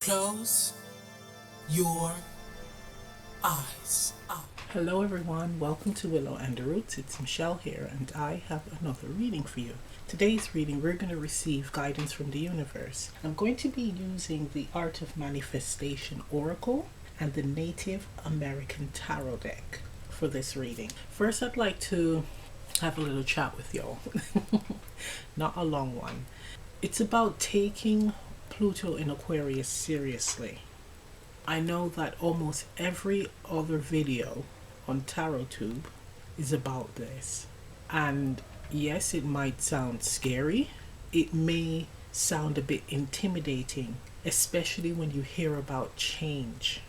Close your eyes. Hello everyone, welcome to Willow and the Roots. It's Michelle here and I have another reading for you. Today's reading we're going to receive guidance from the universe. I'm going to be using the Art of Manifestation Oracle and the Native American Tarot deck for this reading. First I'd like to have a little chat with y'all. Not a long one. It's about taking Pluto in Aquarius seriously. I know that almost every other video on TarotTube is about this. And yes, it might sound scary. It may sound a bit intimidating, especially when you hear about change.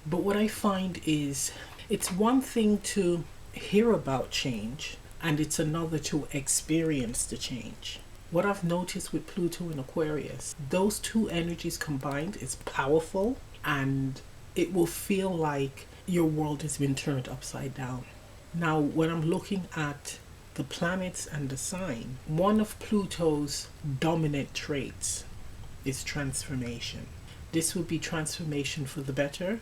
But what I find is it's one thing to hear about change and it's another to experience the change. What I've noticed with Pluto in Aquarius, those two energies combined is powerful and it will feel like your world has been turned upside down. Now, when I'm looking at the planets and the sign, one of Pluto's dominant traits is transformation. This would be transformation for the better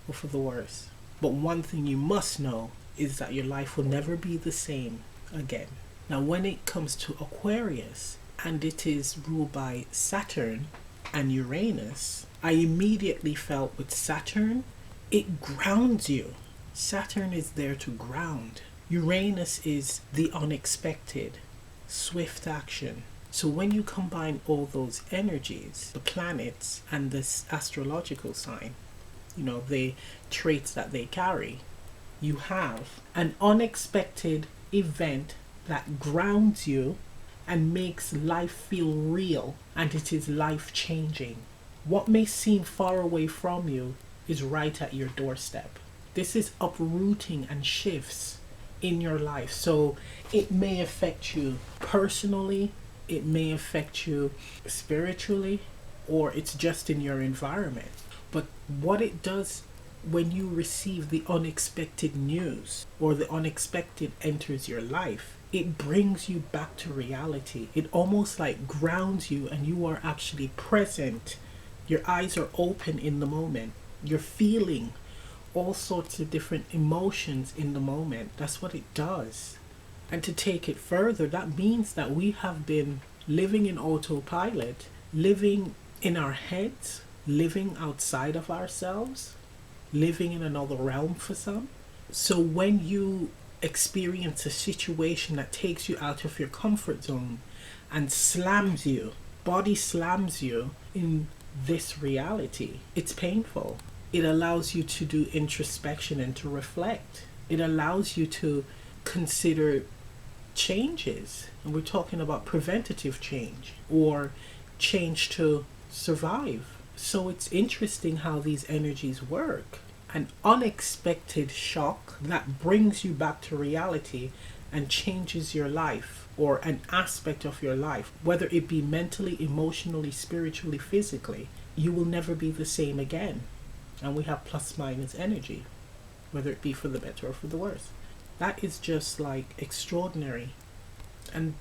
or for the worse. But one thing you must know is that your life will never be the same again. Now, when it comes to Aquarius, and it is ruled by Saturn and Uranus, I immediately felt with Saturn, it grounds you. Saturn is there to ground. Uranus is the unexpected, swift action. So when you combine all those energies, the planets and this astrological sign, the traits that they carry, you have an unexpected event that grounds you and makes life feel real, and it is life changing. What may seem far away from you is right at your doorstep. This is uprooting and shifts in your life. So it may affect you personally, it may affect you spiritually, or it's just in your environment. But what it does when you receive the unexpected news or the unexpected enters your life, it brings you back to reality. It almost like grounds you and you are actually present. Your eyes are open in the moment. You're feeling all sorts of different emotions in the moment. That's what it does. And to take it further, that means that we have been living in autopilot, living in our heads, living outside of ourselves, living in another realm for some. So when you experience a situation that takes you out of your comfort zone and slams you, body slams you in this reality, it's painful. It allows you to do introspection and to reflect. It allows you to consider changes. And we're talking about preventative change or change to survive. So it's interesting how these energies work. An unexpected shock that brings you back to reality and changes your life or an aspect of your life, whether it be mentally, emotionally, spiritually, physically, you will never be the same again. And we have plus minus energy, whether it be for the better or for the worse. That is just like extraordinary. And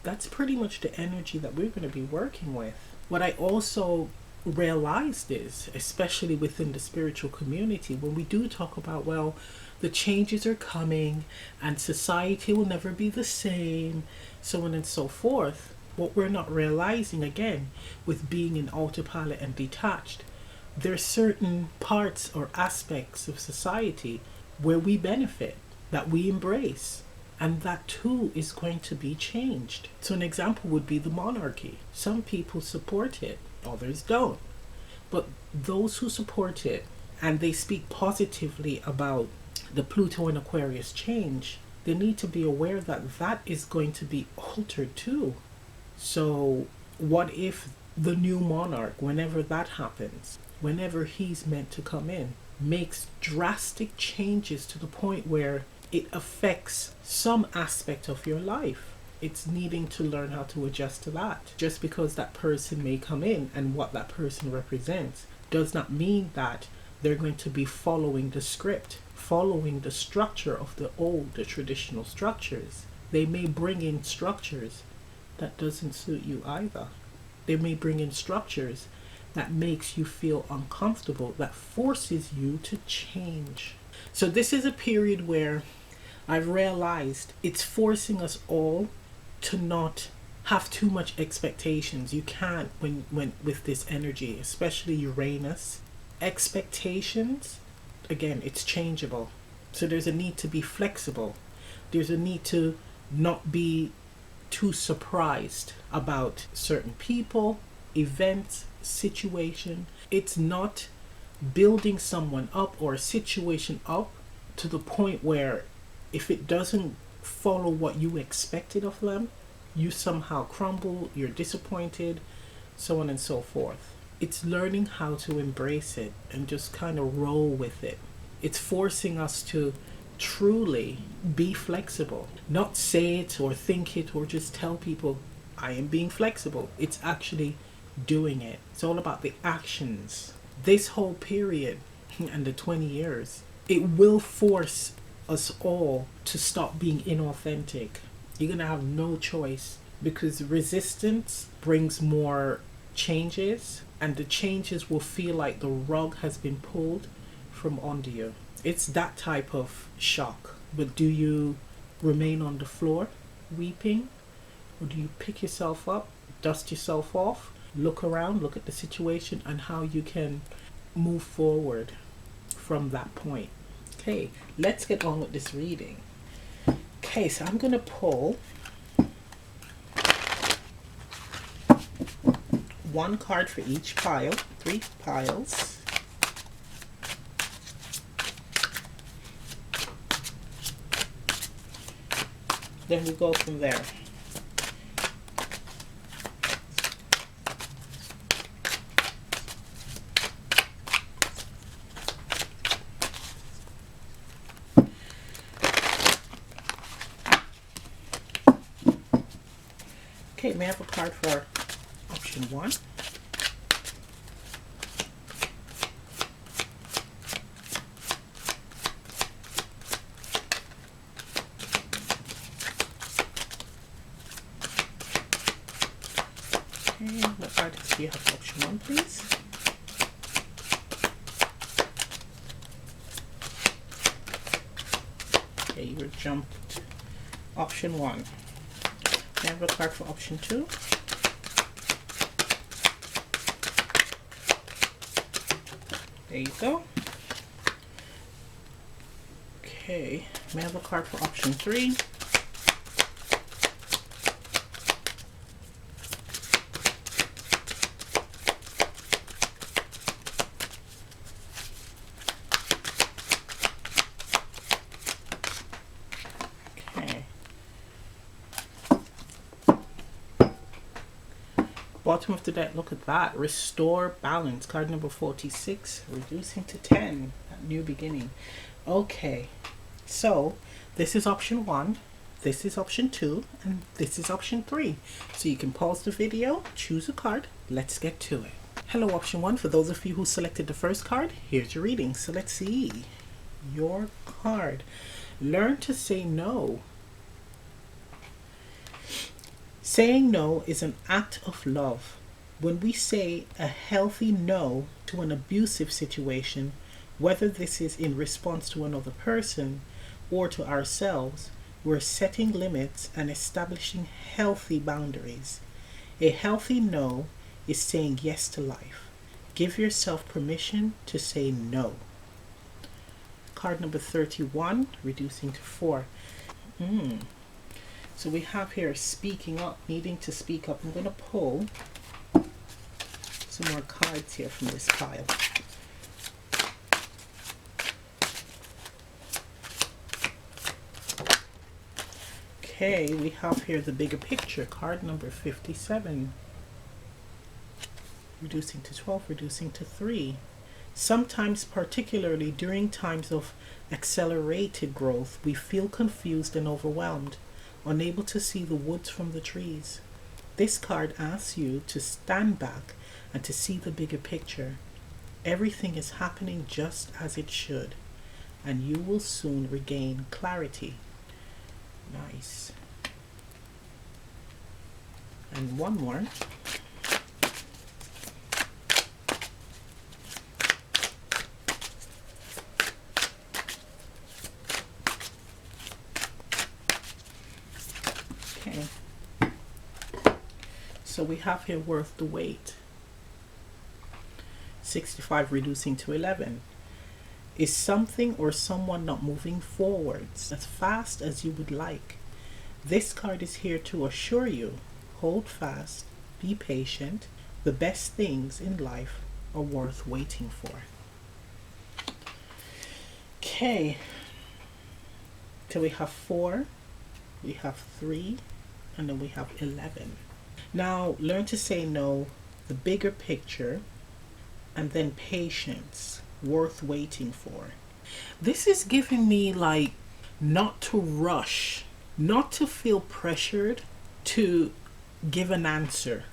that's pretty much the energy that we're going to be working with. What I also realized is, especially within the spiritual community, when we do talk about, well, the changes are coming and society will never be the same, so on and so forth, what we're not realizing, again, with being in autopilot and detached, there's certain parts or aspects of society where we benefit, that we embrace, and that too is going to be changed. So an example would be the monarchy. Some people support it, others don't. But those who support it and they speak positively about the Pluto and Aquarius change, they need to be aware that that is going to be altered too. So what if the new monarch, whenever that happens, whenever he's meant to come in, makes drastic changes to the point where it affects some aspect of your life? It's needing to learn how to adjust to that. Just because that person may come in and what that person represents does not mean that they're going to be following the script, following the structure of the traditional structures. They may bring in structures that doesn't suit you either. They may bring in structures that makes you feel uncomfortable, that forces you to change. So this is a period where I've realized it's forcing us all to not have too much expectations. You can't when with this energy, especially Uranus. Expectations, again, it's changeable. So there's a need to be flexible. There's a need to not be too surprised about certain people, events, situation. It's not building someone up or a situation up to the point where if it doesn't follow what you expected of them, you somehow crumble, you're disappointed, so on and so forth. It's learning how to embrace it and just kind of roll with it. It's forcing us to truly be flexible, not say it or think it or just tell people I am being flexible. It's actually doing it. It's all about the actions. This whole period and the 20 years, it will force us all to stop being inauthentic. You're gonna have no choice because resistance brings more changes, and the changes will feel like the rug has been pulled from under you. It's that type of shock. But do you remain on the floor weeping, or do you pick yourself up, dust yourself off, look around, look at the situation and how you can move forward from that point? Okay, let's get on with this reading. Okay, so I'm going to pull one card for each pile, 3 piles. Then we go from there. Okay, may I have a card for option 1? Okay, what card do you have for option 1, please? Okay, you were jumped option 1. I have a card for option 2. There you go. Okay, may I have a card for option 3? Bottom of the deck, look at that. Restore balance. Card number 46. Reducing to 10. New beginning. Okay. So, this is option 1. This is option 2. And this is option 3. So you can pause the video, choose a card. Let's get to it. Hello, option 1. For those of you who selected the first card, here's your reading. So let's see. Your card. Learn to say no. Saying no is an act of love. When we say a healthy no to an abusive situation, whether this is in response to another person or to ourselves, we're setting limits and establishing healthy boundaries. A healthy no is saying yes to life. Give yourself permission to say no. Card number 31, reducing to 4. So we have here speaking up, needing to speak up. I'm going to pull some more cards here from this pile. Okay, we have here the bigger picture, card number 57. Reducing to 12, reducing to 3. Sometimes, particularly during times of accelerated growth, we feel confused and overwhelmed, unable to see the woods from the trees. This card asks you to stand back and to see the bigger picture. Everything is happening just as it should, and you will soon regain clarity. Nice. And one more. So we have here worth the wait. 65 reducing to 11. Is something or someone not moving forwards as fast as you would like? This card is here to assure you, hold fast, be patient. The best things in life are worth waiting for. Okay. So we have 4, we have 3, and then we have 11. Now, learn to say no, the bigger picture, and then patience, worth waiting for. This is giving me like not to rush, not to feel pressured to give an answer.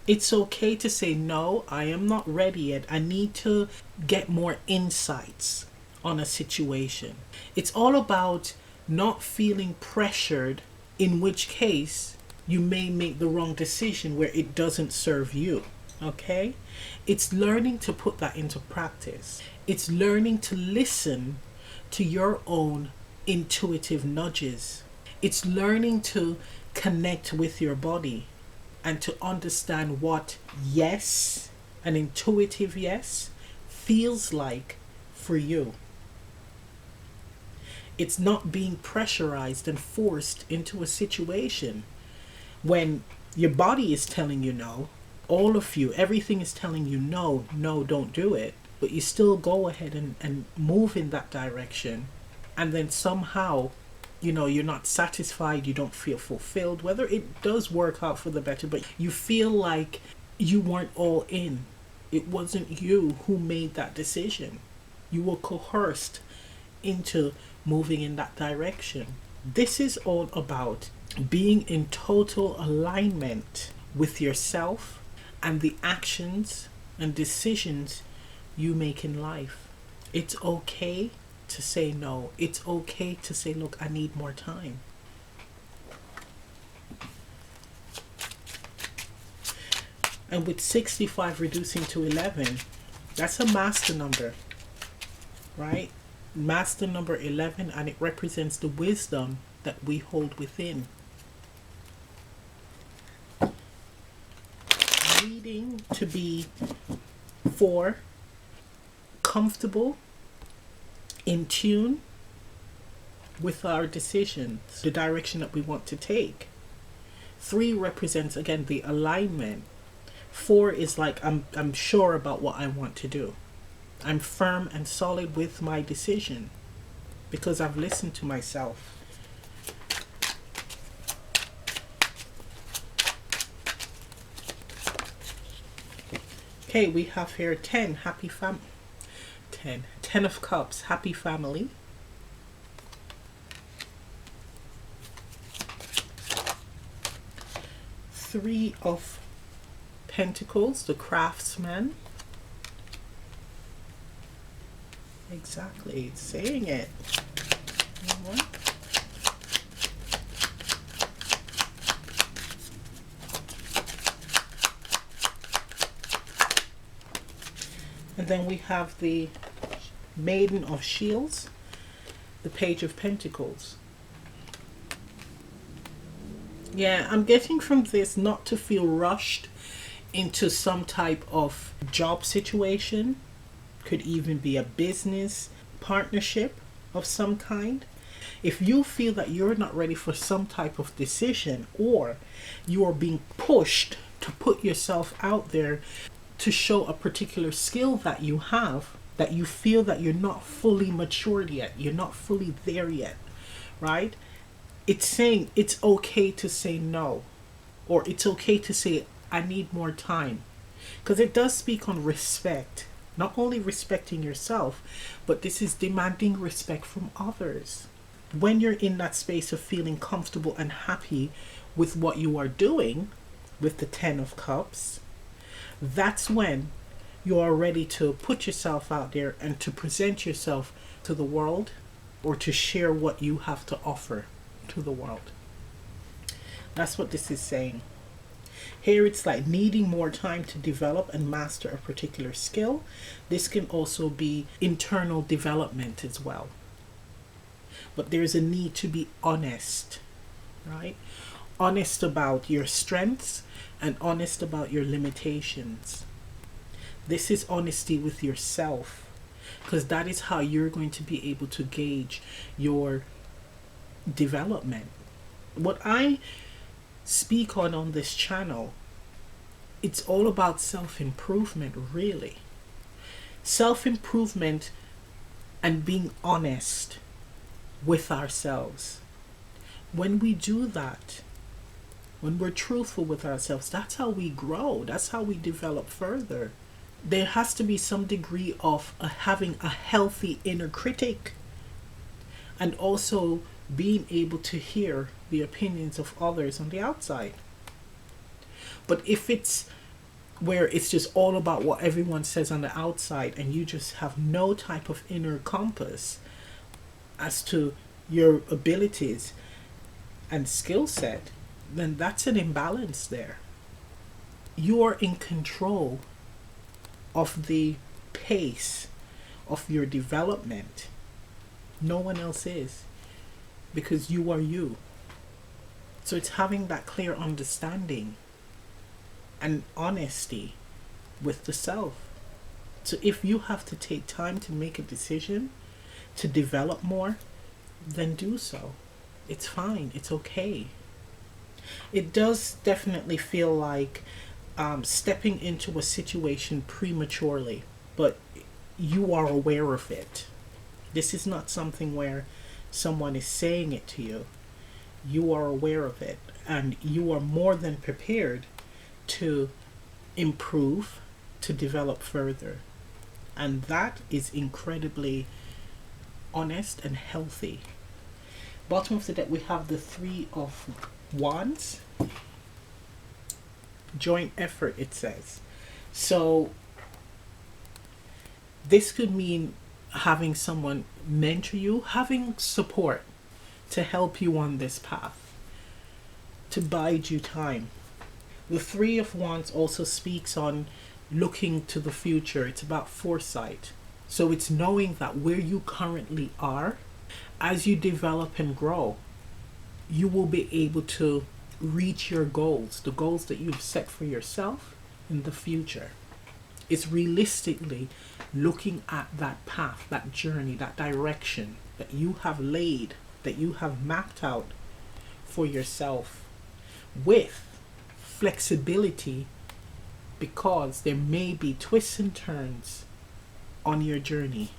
It's okay to say, no, I am not ready yet. I need to get more insights on a situation. It's all about not feeling pressured, in which case you may make the wrong decision where it doesn't serve you. Okay? It's learning to put that into practice. It's learning to listen to your own intuitive nudges. It's learning to connect with your body and to understand what yes, an intuitive yes, feels like for you. It's not being pressurized and forced into a situation when your body is telling you no. All of you, everything is telling you no, don't do it. But you still go ahead and move in that direction. And then somehow, you're not satisfied, you don't feel fulfilled, whether it does work out for the better, but you feel like you weren't all in. It wasn't you who made that decision. You were coerced into moving in that direction. This is all about being in total alignment with yourself and the actions and decisions you make in life. It's okay to say no. It's okay to say, look, I need more time. And with 65 reducing to 11, that's a master number, right? Master number 11, and it represents the wisdom that we hold within. Needing to be 4, comfortable, in tune with our decisions, the direction that we want to take. 3 represents, again, the alignment. 4 is like, I'm sure about what I want to do. I'm firm and solid with my decision because I've listened to myself. Okay, we have here 10, 10 of Cups, happy family. 3 of Pentacles, the craftsman. Exactly, it's saying it. And then we have the Maiden of Shields, the Page of Pentacles. Yeah, I'm getting from this not to feel rushed into some type of job situation. Could even be a business partnership of some kind. If you feel that you're not ready for some type of decision, or you are being pushed to put yourself out there to show a particular skill that you have, that you feel that you're not fully matured yet, you're not fully there yet, right? It's saying it's okay to say no, or it's okay to say, I need more time. Because it does speak on respect. Not only respecting yourself, but this is demanding respect from others. When you're in that space of feeling comfortable and happy with what you are doing, with the 10 of Cups, that's when you are ready to put yourself out there and to present yourself to the world, or to share what you have to offer to the world. That's what this is saying. Here it's like needing more time to develop and master a particular skill. This can also be internal development as well. But there's a need to be honest, right? Honest about your strengths and honest about your limitations. This is honesty with yourself, because that is how you're going to be able to gauge your development. What I speak on this channel, it's all about self-improvement, really. Self-improvement and being honest with ourselves. When we do that, when we're truthful with ourselves, that's how we grow. That's how we develop further. There has to be some degree of having a healthy inner critic, and also being able to hear the opinions of others on the outside. But if it's where it's just all about what everyone says on the outside, and you just have no type of inner compass as to your abilities and skill set, then that's an imbalance there. You are in control of the pace of your development. No one else is, because you are you. So it's having that clear understanding and honesty with the self. So if you have to take time to make a decision to develop more, then do so. It's fine. It's okay. It does definitely feel like stepping into a situation prematurely, but you are aware of it. This is not something where someone is saying it to you. You are aware of it, and you are more than prepared to improve, to develop further. And that is incredibly honest and healthy. Bottom of the deck, we have the Three of Wands. Joint effort, it says. So this could mean having someone mentor you, having support to help you on this path, to bide you time. The Three of Wands also speaks on looking to the future. It's about foresight. So it's knowing that where you currently are, as you develop and grow, you will be able to reach your goals, the goals that you've set for yourself in the future. It's realistically looking at that path, that journey, that direction that you have laid, that you have mapped out for yourself, with flexibility, because there may be twists and turns on your journey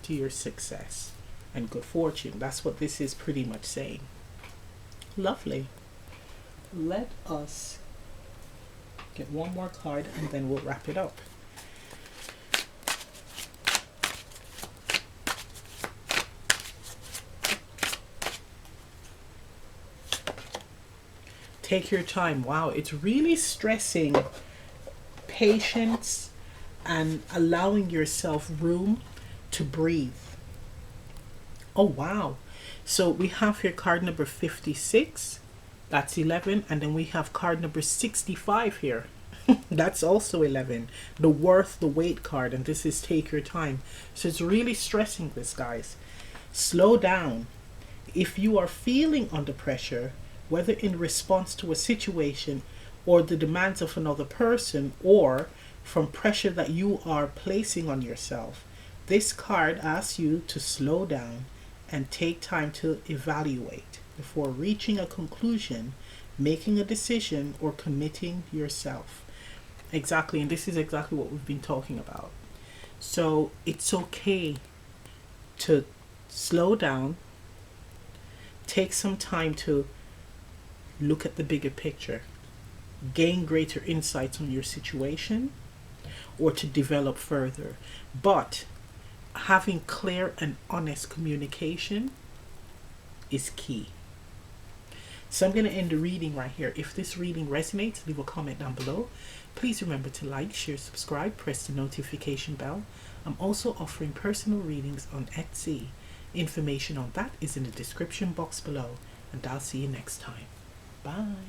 to your success and good fortune. That's what this is pretty much saying. Lovely. Let us get one more card and then we'll wrap it up. Take your time. Wow, it's really stressing patience and allowing yourself room to breathe. Oh wow. So we have here card number 56. That's 11. And then we have card number 65 here. That's also 11. The worth, the weight card. And this is take your time. So it's really stressing this, guys. Slow down. If you are feeling under pressure, whether in response to a situation or the demands of another person, or from pressure that you are placing on yourself, this card asks you to slow down and take time to evaluate before reaching a conclusion, making a decision, or committing yourself. Exactly, and this is exactly what we've been talking about. So it's okay to slow down, take some time to look at the bigger picture, gain greater insights on your situation, or to develop further. But having clear and honest communication is key. So I'm going to end the reading right here. If this reading resonates, leave a comment down below. Please remember to like, share, subscribe, press the notification bell. I'm also offering personal readings on Etsy. Information on that is in the description box below, and I'll see you next time. Bye.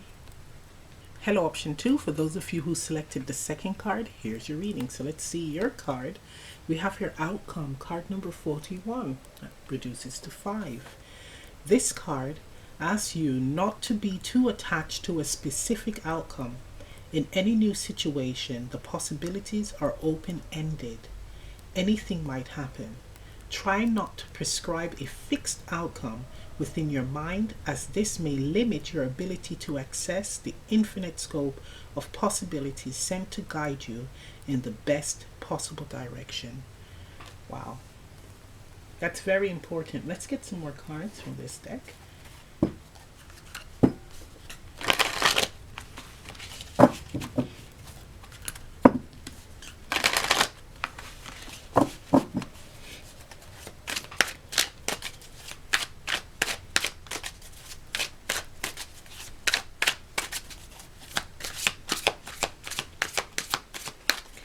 Hello, option 2. For those of you who selected the second card, here's your reading. So let's see your card. We have your outcome, card number 41. That reduces to 5. This card asks you not to be too attached to a specific outcome. In any new situation, the possibilities are open-ended. Anything might happen. Try not to prescribe a fixed outcome within your mind, as this may limit your ability to access the infinite scope of possibilities sent to guide you in the best possible direction. Wow. That's very important. Let's get some more cards from this deck.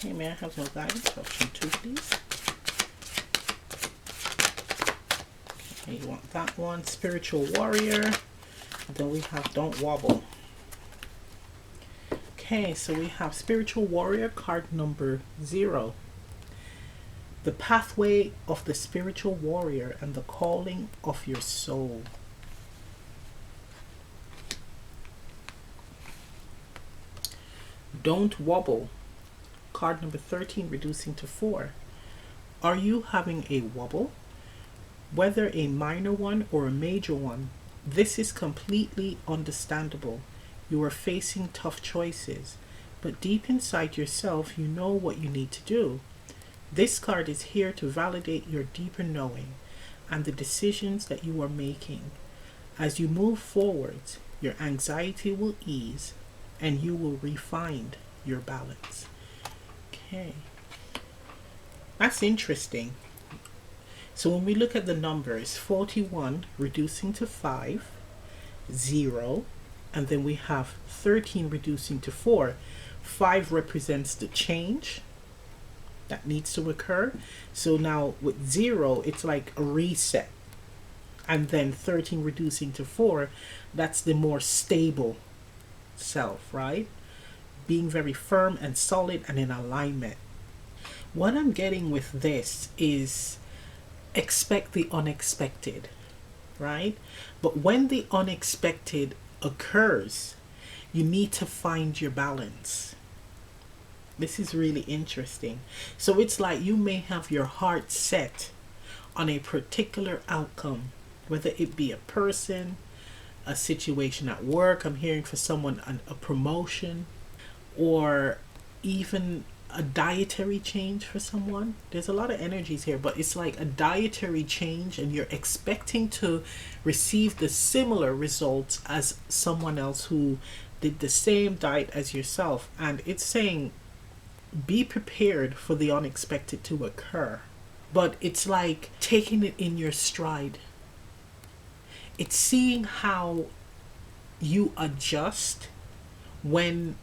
Okay, may I have no guidance? Option 2, please. Okay, you want that one. Spiritual warrior. And then we have don't wobble. Okay, so we have spiritual warrior, card number 0. The pathway of the spiritual warrior and the calling of your soul. Don't wobble. Card number 13, reducing to 4. Are you having a wobble? Whether a minor one or a major one, this is completely understandable. You are facing tough choices, but deep inside yourself, you know what you need to do. This card is here to validate your deeper knowing and the decisions that you are making. As you move forward, your anxiety will ease and you will refine your balance. Okay, that's interesting. So when we look at the numbers, 41 reducing to 5, 0, and then we have 13 reducing to 4. 5 represents the change that needs to occur. So now with 0, it's like a reset. And then 13 reducing to 4, that's the more stable self, right? Being very firm and solid and in alignment. What I'm getting with this is expect the unexpected, right? But when the unexpected occurs, you need to find your balance. This is really interesting. So it's like you may have your heart set on a particular outcome, whether it be a person, a situation at work. I'm hearing for someone a promotion, or even a dietary change for someone. There's a lot of energies here, but it's like a dietary change and you're expecting to receive the similar results as someone else who did the same diet as yourself. And it's saying be prepared for the unexpected to occur. But it's like taking it in your stride. It's seeing how you adjust when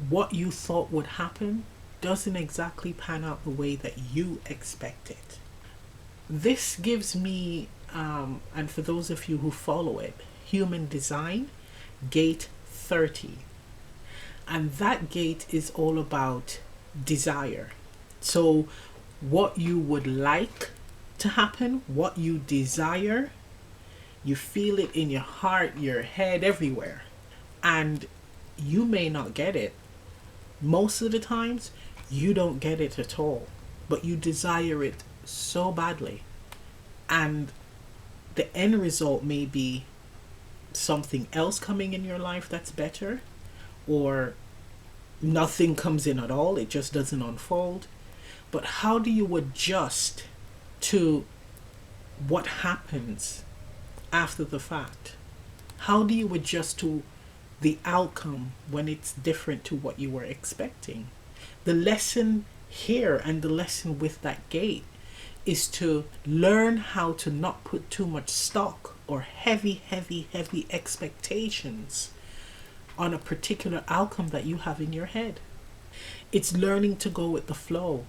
what you thought would happen doesn't exactly pan out the way that you expect it. This gives me, and for those of you who follow it, human design, gate 30. And that gate is all about desire. So what you would like to happen, what you desire, you feel it in your heart, your head, everywhere. And you may not get it. Most of the times, you don't get it at all. But you desire it so badly. And the end result may be something else coming in your life that's better. Or nothing comes in at all. It just doesn't unfold. But how do you adjust to what happens after the fact? How do you adjust to the outcome when it's different to what you were expecting? The lesson here and the lesson with that gate is to learn how to not put too much stock or heavy expectations on a particular outcome that you have in your head. It's learning to go with the flow.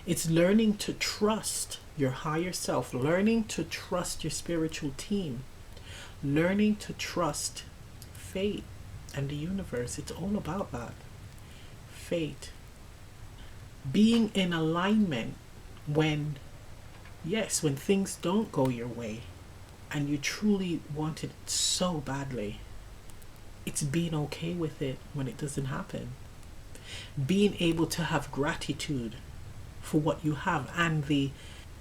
It's learning to trust your higher self, learning to trust your spiritual team, learning to trust fate and the universe. It's all about that. Fate. Being in alignment when things don't go your way and you truly want it so badly. It's being okay with it when it doesn't happen. being able to have gratitude for what you have and the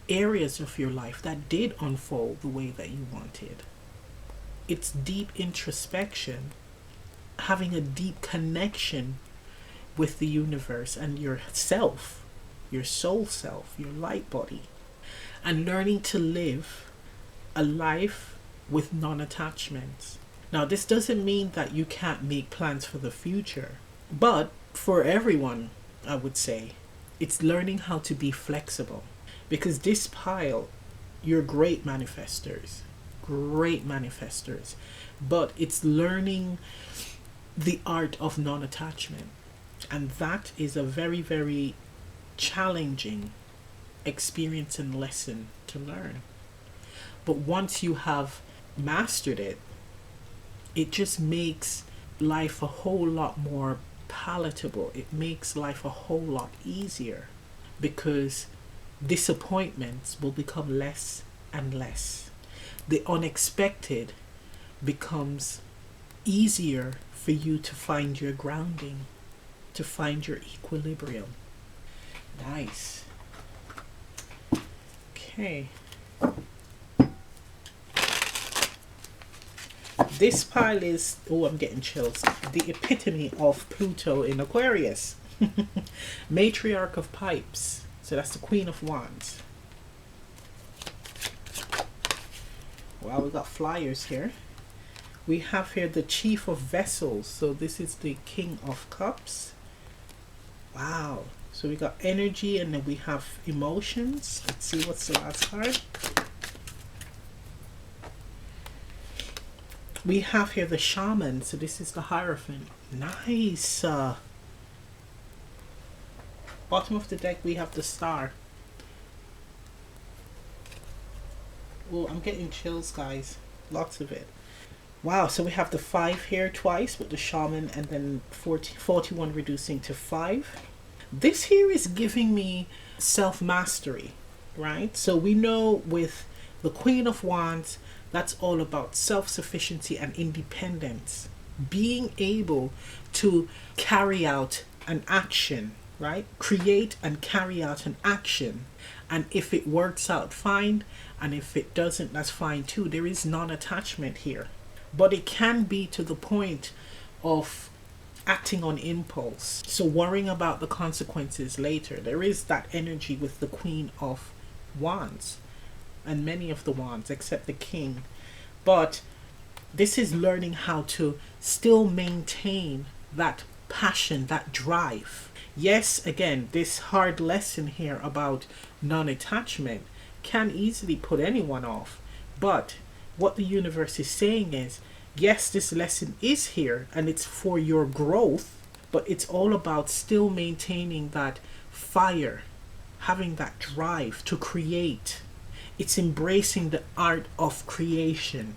areas of your life that did unfold the way that you wanted. It's deep introspection, having a deep connection with the universe and yourself, your soul self, your light body, and learning to live a life with non-attachments. Now, this doesn't mean that you can't make plans for the future, but for everyone, I would say, it's learning how to be flexible. Because this pile, you're great manifestors, but it's learning the art of non-attachment. And that is a very, very challenging experience and lesson to learn. But once you have mastered it, it just makes life a whole lot more palatable. It makes life a whole lot easier because disappointments will become less and less. The unexpected becomes easier for you to find your grounding, to find your equilibrium. Nice. Okay. This pile is, oh, I'm getting chills, the epitome of Pluto in Aquarius. Matriarch of Pipes. So that's the Queen of Wands. Well, we got flyers here. We have here the Chief of Vessels. So this is the King of Cups. Wow. So we got energy and then we have emotions. Let's see what's the last card. We have here the Shaman. So this is the Hierophant. Nice. Bottom of the deck we have the Star. Oh, I'm getting chills, guys. Lots of it. Wow, so we have the 5 here twice with the Shaman and then 41 reducing to 5. This here is giving me self-mastery, right? So we know with the Queen of Wands, that's all about self-sufficiency and independence. Being able to carry out an action, right? Create and carry out an action. And if it works out, fine. And if it doesn't, that's fine too. There is non-attachment here. But it can be to the point of acting on impulse. So worrying about the consequences later. There is that energy with the Queen of Wands. And many of the wands, except the King. But this is learning how to still maintain that passion, that drive. Yes, again, this hard lesson here about non-attachment can easily put anyone off. But what the universe is saying is, yes, this lesson is here and it's for your growth, but it's all about still maintaining that fire, having that drive to create. It's embracing the art of creation,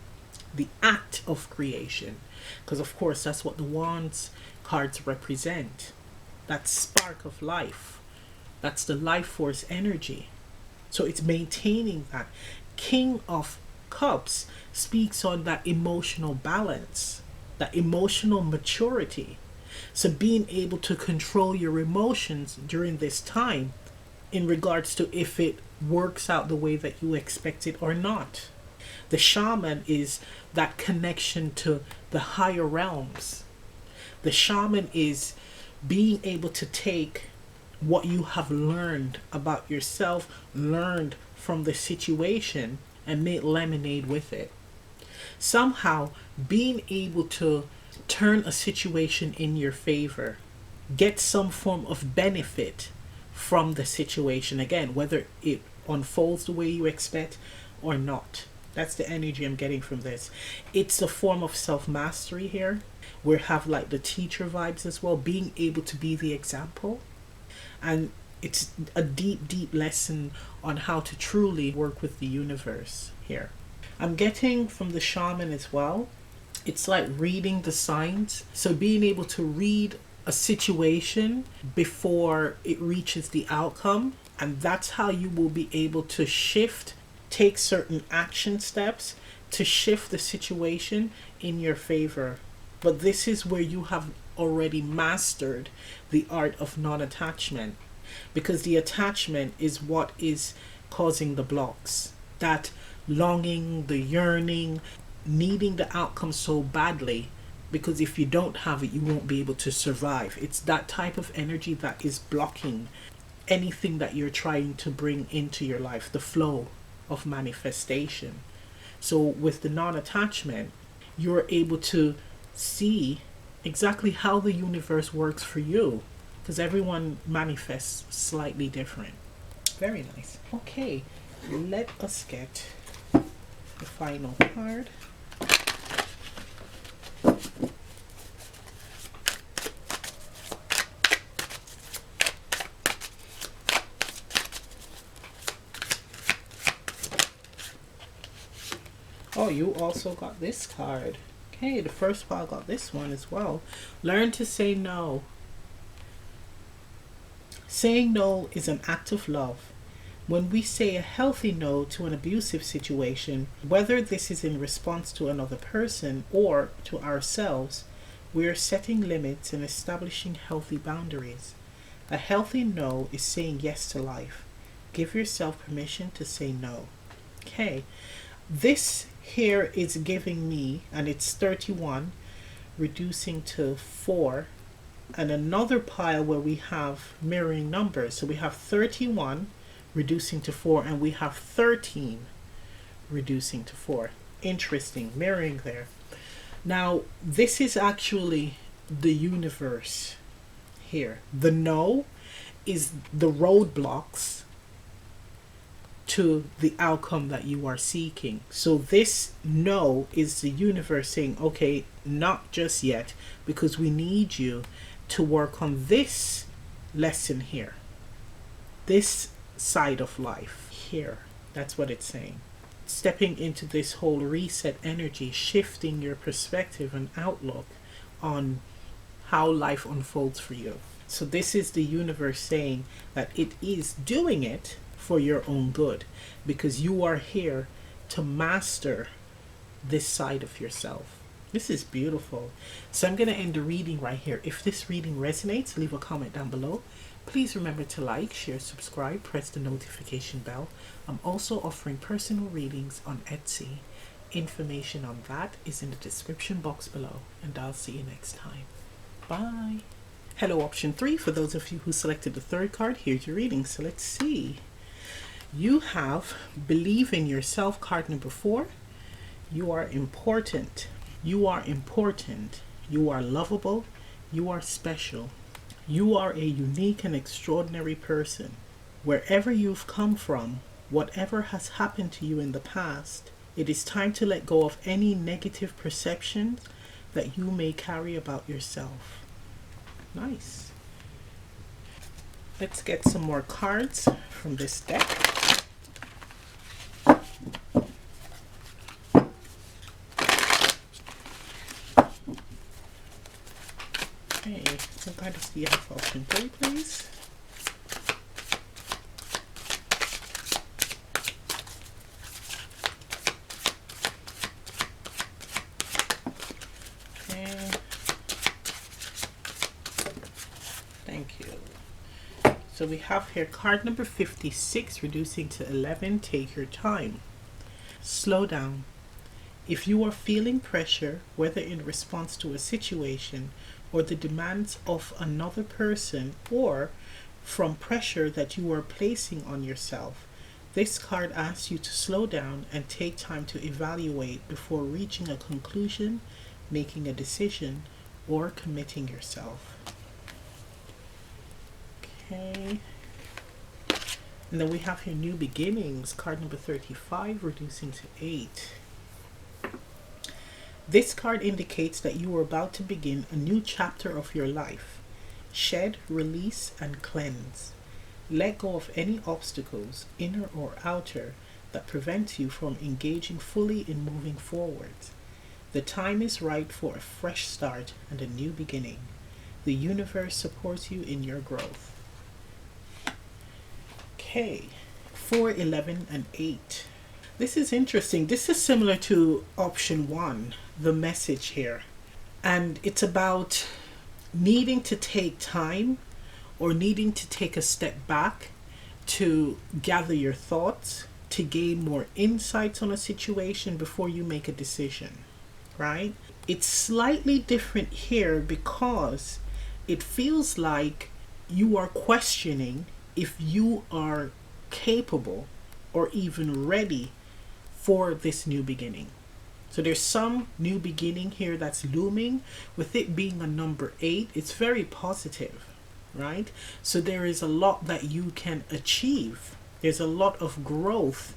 the act of creation. Because of course, that's what the Wands cards represent. That spark of life. That's the life force energy. So it's maintaining that. King of Cups speaks on that emotional balance, that emotional maturity. So being able to control your emotions during this time in regards to if it works out the way that you expect it or not. The Shaman is that connection to the higher realms. The Shaman is being able to take what you have learned about yourself, learned from the situation, and make lemonade with it. Somehow being able to turn a situation in your favor, get some form of benefit from the situation, again, whether it unfolds the way you expect or not. That's the energy I'm getting from this. It's a form of self-mastery here. We have like the teacher vibes as well, being able to be the example. And it's a deep, deep lesson on how to truly work with the universe here. I'm getting from the Shaman as well, it's like reading the signs. So being able to read a situation before it reaches the outcome. And that's how you will be able to shift, take certain action steps to shift the situation in your favor. But this is where you have already mastered the art of non-attachment, because the attachment is what is causing the blocks. That longing, the yearning, needing the outcome so badly, because if you don't have it, you won't be able to survive. It's that type of energy that is blocking anything that you're trying to bring into your life, the flow of manifestation. So with the non-attachment, you're able to see exactly how the universe works for you, because everyone manifests slightly different. Very nice. Okay, let us get the final card. Oh, you also got this card. Okay, the first pile got this one as well. Learn to say no. Saying no is an act of love. When we say a healthy no to an abusive situation, whether this is in response to another person or to ourselves, we are setting limits and establishing healthy boundaries. A healthy no is saying yes to life. Give yourself permission to say no. Okay, this here is giving me, and it's 31, reducing to 4, and another pile where we have mirroring numbers. So we have 31 reducing to 4, and we have 13 reducing to 4. Interesting, mirroring there. Now, this is actually the universe here. The no is the roadblocks to the outcome that you are seeking. So this no is the universe saying, okay, not just yet, because we need you to work on this lesson here, this side of life here. That's what it's saying. Stepping into this whole reset energy, shifting your perspective and outlook on how life unfolds for you. So this is the universe saying that it is doing it for your own good, because you are here to master this side of yourself. This is beautiful. So I'm going to end the reading right here. If this reading resonates, leave a comment down below. Please remember to like, share, subscribe, press the notification bell. I'm also offering personal readings on Etsy. Information on that is in the description box below, and I'll see you next time. Bye. Hello, option 3. For those of you who selected the third card, here's your reading. So let's see. You have believe in yourself, card number 4. You are important. You are important. You are lovable. You are special. You are a unique and extraordinary person. Wherever you've come from, whatever has happened to you in the past, it is time to let go of any negative perceptions that you may carry about yourself. Nice. Let's get some more cards from this deck. Okay, so guidance do you have for option 3, please? Okay. Thank you. So we have here card number 56, reducing to 11. Take your time. Slow down. If you are feeling pressure, whether in response to a situation or the demands of another person, or from pressure that you are placing on yourself, this card asks you to slow down and take time to evaluate before reaching a conclusion, making a decision, or committing yourself. Okay. And then we have here new beginnings, card number 35, reducing to 8. This card indicates that you are about to begin a new chapter of your life. Shed, release, and cleanse. Let go of any obstacles, inner or outer, that prevent you from engaging fully in moving forward. The time is right for a fresh start and a new beginning. The universe supports you in your growth. Okay, 4, 11, and 8. This is interesting. This is similar to option 1, the message here. And it's about needing to take time or needing to take a step back to gather your thoughts, to gain more insights on a situation before you make a decision, right? It's slightly different here because it feels like you are questioning if you are capable or even ready for this new beginning. So there's some new beginning here that's looming. With it being a number 8, it's very positive, right? So there is a lot that you can achieve. There's a lot of growth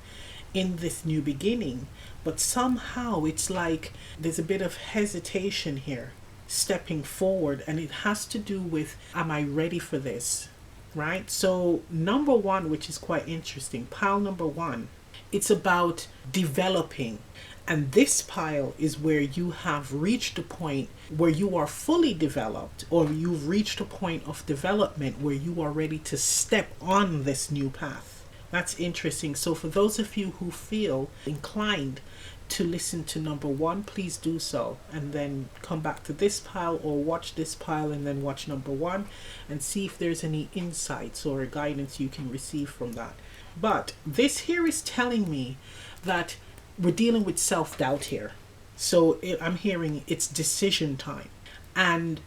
in this new beginning. But somehow it's like there's a bit of hesitation here, stepping forward. And it has to do with, am I ready for this? Right? So number 1, which is quite interesting, pile number 1, it's about developing. And this pile is where you have reached a point where you are fully developed, or you've reached a point of development where you are ready to step on this new path. That's interesting. So for those of you who feel inclined to listen to number 1, please do so, and then come back to this pile or watch this pile and then watch number 1 and see if there's any insights or guidance you can receive from that. But this here is telling me that we're dealing with self-doubt here. So I'm hearing it's decision time. And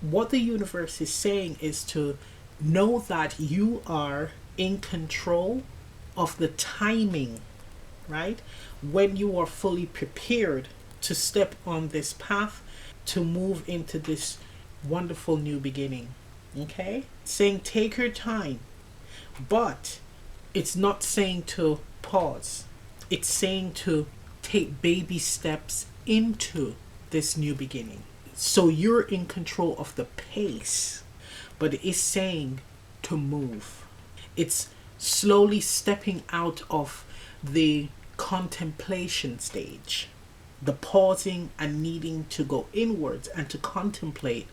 what the universe is saying is to know that you are in control of the timing, right? When you are fully prepared to step on this path, to move into this wonderful new beginning. Okay? Saying take your time. But it's not saying to pause. It's saying to take baby steps into this new beginning. So you're in control of the pace, but it is saying to move. It's slowly stepping out of the contemplation stage, the pausing and needing to go inwards and to contemplate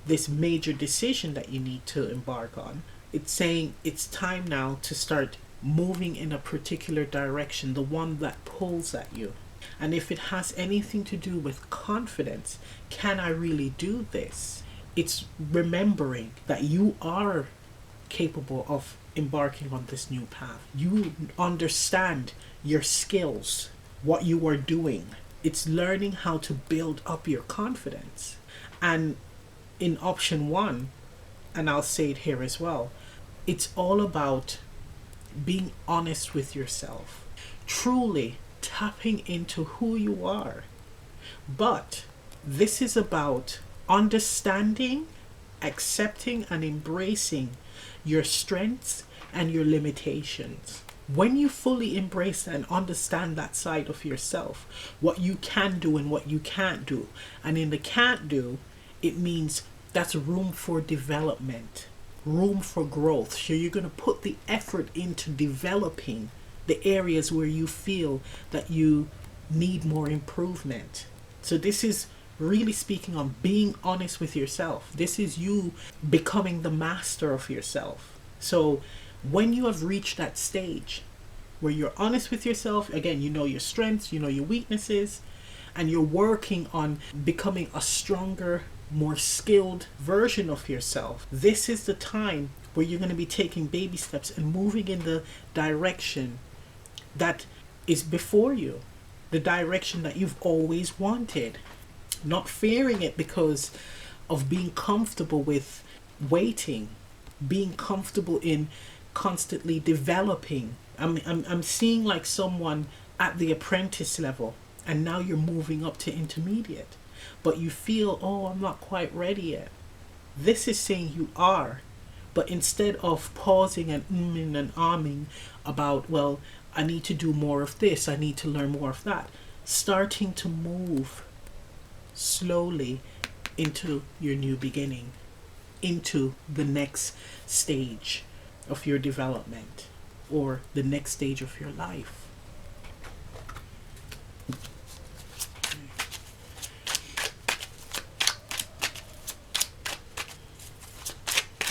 this major decision that you need to embark on. It's saying it's time now to start moving in a particular direction, the one that pulls at you. And if it has anything to do with confidence, can I really do this? It's remembering that you are capable of embarking on this new path. You understand your skills, what you are doing. It's learning how to build up your confidence. And in option 1, and I'll say it here as well, it's all about being honest with yourself, truly tapping into who you are. But this is about understanding, accepting, and embracing your strengths and your limitations. When you fully embrace and understand that side of yourself, what you can do and what you can't do, and in the can't do, it means that's room for development, room for growth. So you're going to put the effort into developing the areas where you feel that you need more improvement. So this is really speaking on being honest with yourself. This is you becoming the master of yourself. So when you have reached that stage where you're honest with yourself, again, you know your strengths, you know your weaknesses, and you're working on becoming a stronger, more skilled version of yourself, this is the time where you're going to be taking baby steps and moving in the direction that is before you, the direction that you've always wanted, not fearing it because of being comfortable with waiting, being comfortable in constantly developing. I'm seeing like someone at the apprentice level, and now you're moving up to intermediate, but you feel, oh, I'm not quite ready yet. This is saying you are, but instead of pausing and and ahming about, well, I need to do more of this, I need to learn more of that, starting to move slowly into your new beginning, into the next stage of your development or the next stage of your life.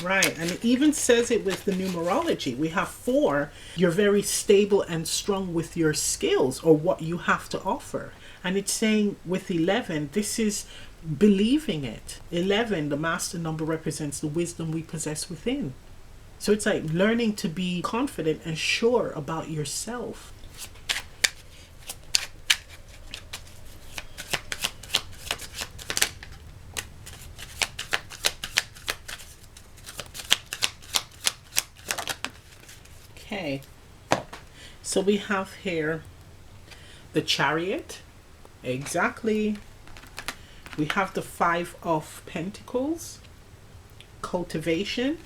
Right, and it even says it with the numerology. We have 4. You're very stable and strong with your skills or what you have to offer. And it's saying with 11, this is believing it. 11, the master number, represents the wisdom we possess within. So it's like learning to be confident and sure about yourself. Okay, so we have here the Chariot. Exactly. We have the 5 of Pentacles, cultivation,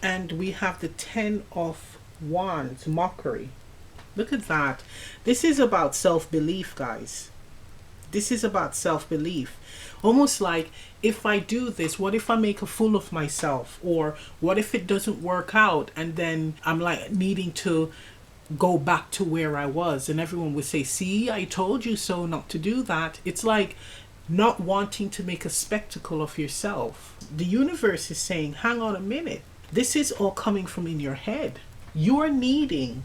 and we have the 10 of Wands, mockery. Look at that. This is about self-belief, guys. This is about self-belief. Almost like, if I do this, what if I make a fool of myself? Or what if it doesn't work out and then I'm like needing to go back to where I was, and everyone would say, see, I told you so not to do that. It's like not wanting to make a spectacle of yourself. The universe is saying, hang on a minute. This is all coming from in your head. You're needing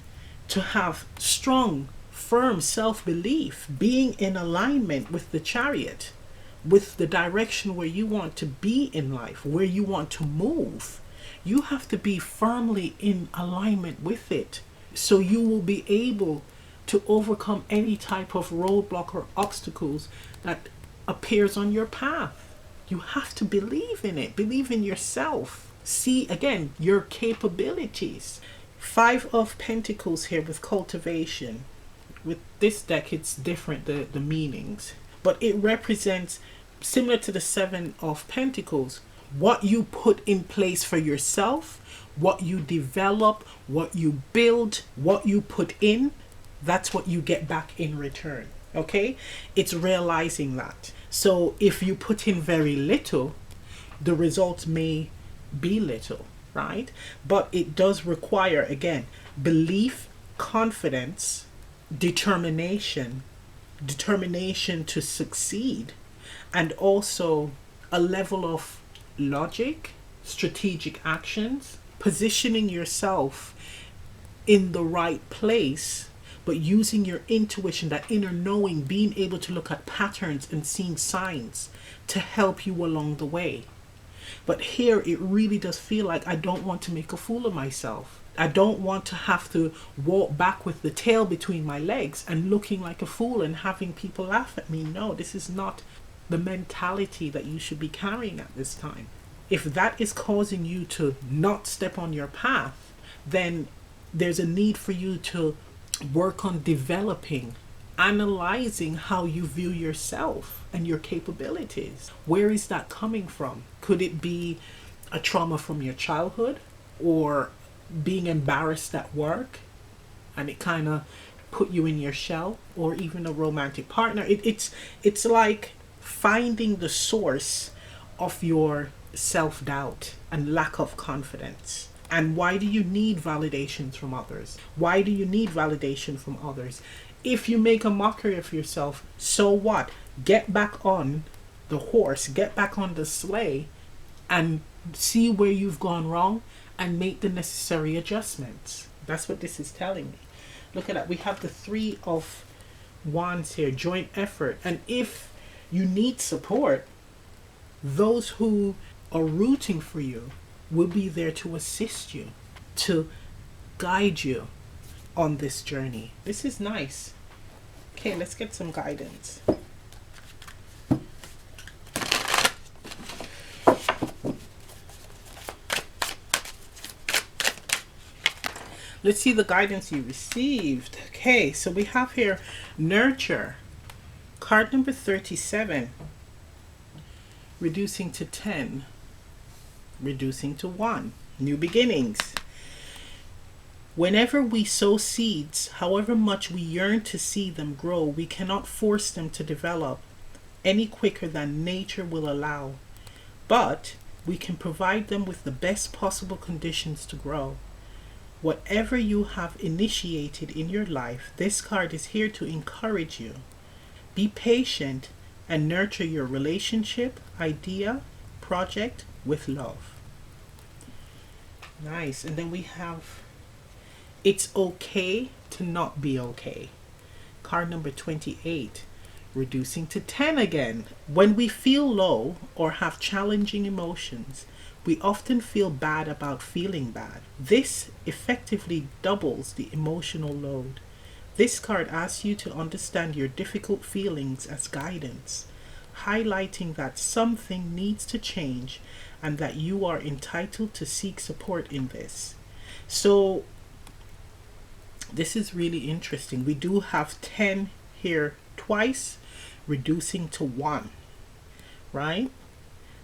to have strong, firm self-belief, being in alignment with the Chariot, with the direction where you want to be in life, where you want to move. You have to be firmly in alignment with it, so you will be able to overcome any type of roadblock or obstacles that appears on your path. You have to believe in it, believe in yourself. See, again, your capabilities. 5 of Pentacles here with cultivation. With this deck, it's different, the meanings. But it represents, similar to the 7 of Pentacles, what you put in place for yourself, what you develop, what you build, what you put in, that's what you get back in return. Okay? It's realizing that. So if you put in very little, the results may be little, right? But it does require, again, belief, confidence, determination to succeed, and also a level of logic, strategic actions, positioning yourself in the right place, but using your intuition, that inner knowing, being able to look at patterns and seeing signs to help you along the way. But here it really does feel like, I don't want to make a fool of myself. I don't want to have to walk back with the tail between my legs and looking like a fool and having people laugh at me. No, this is not the mentality that you should be carrying at this time. If that is causing you to not step on your path, then there's a need for you to work on developing, analyzing how you view yourself and your capabilities. Where is that coming from? Could it be a trauma from your childhood, or being embarrassed at work and it kind of put you in your shell, or even a romantic partner? It's like finding the source of your self-doubt and lack of confidence. And why do you need validations from others? Why do you need validation from others? If you make a mockery of yourself, so what? Get back on the horse, get back on the sleigh, and see where you've gone wrong and make the necessary adjustments. That's what this is telling me. Look at that. We have the 3 of Wands here, joint effort. And if you need support, those who are rooting for you will be there to assist you, to guide you on this journey. This is nice. Okay, let's get some guidance. Let's see the guidance you received. Okay, so we have here nurture. Card number 37. Reducing to 10. Reducing to 1. New beginnings. Whenever we sow seeds, however much we yearn to see them grow, we cannot force them to develop any quicker than nature will allow. But we can provide them with the best possible conditions to grow. Whatever you have initiated in your life, this card is here to encourage you. Be patient and nurture your relationship, idea, project with love. Nice. And then we have, it's okay to not be okay. Card number 28. reducing to 10 again. When we feel low or have challenging emotions, we often feel bad about feeling bad. This effectively doubles the emotional load. This card asks you to understand your difficult feelings as guidance, highlighting that something needs to change and that you are entitled to seek support in this. So, this is really interesting. We do have 10 here twice, reducing to 1, right?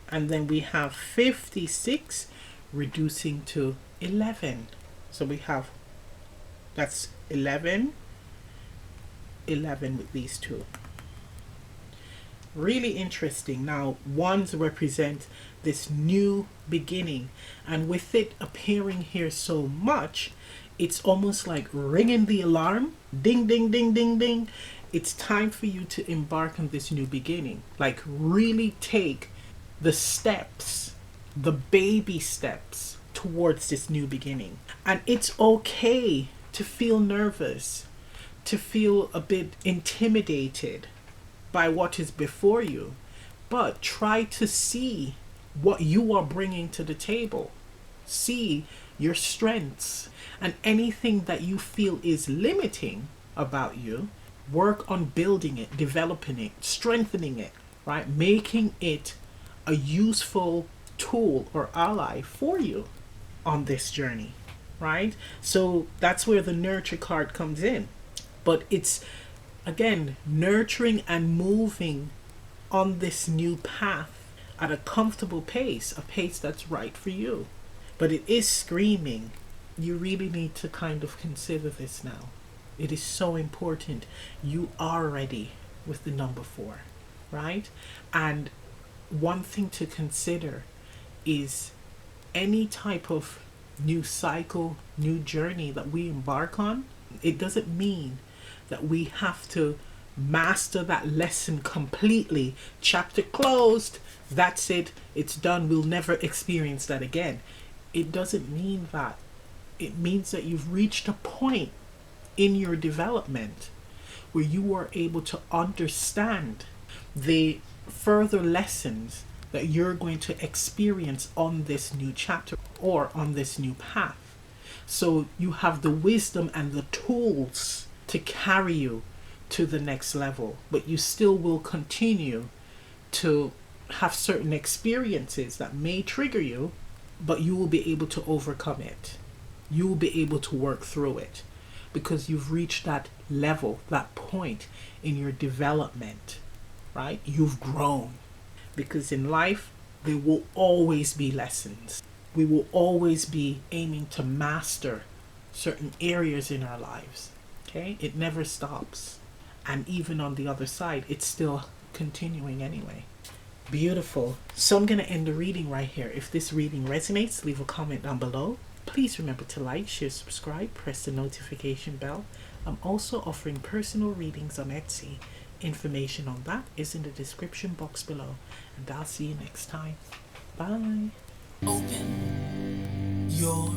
And then we have 56 reducing to 11. So we have, that's 11, 11 with these two. Really interesting. Now, ones represent this new beginning, and with it appearing here so much, it's almost like ringing the alarm. Ding, ding, ding, ding, ding. It's time for you to embark on this new beginning. Like, really take the steps, the baby steps towards this new beginning. And it's okay to feel nervous, to feel a bit intimidated by what is before you, but try to see what you are bringing to the table. See your strengths, and anything that you feel is limiting about you, work on building it, developing it, strengthening it, right? Making it a useful tool or ally for you on this journey, right? So that's where the nurture card comes in. But it's, again, nurturing and moving on this new path at a comfortable pace, a pace that's right for you. But it is screaming. You really need to kind of consider this now. It is so important. You are ready with the number 4, right? And one thing to consider is any type of new cycle, new journey that we embark on, it doesn't mean that we have to master that lesson completely. Chapter closed. That's it. It's done. We'll never experience that again. It doesn't mean that. It means that you've reached a point in your development where you are able to understand the further lessons that you're going to experience on this new chapter or on this new path. So you have the wisdom and the tools to carry you to the next level, but you still will continue to have certain experiences that may trigger you, but you will be able to overcome it. You will be able to work through it because you've reached that level, that point in your development, right? You've grown. Because in life, there will always be lessons. We will always be aiming to master certain areas in our lives. Okay? It never stops. And even on the other side, it's still continuing anyway. Beautiful. So I'm going to end the reading right here. If this reading resonates, leave a comment down below. Please remember to like, share, subscribe, press the notification bell. I'm also offering personal readings on Etsy. Information on that is in the description box below. And I'll see you next time. Bye. Open your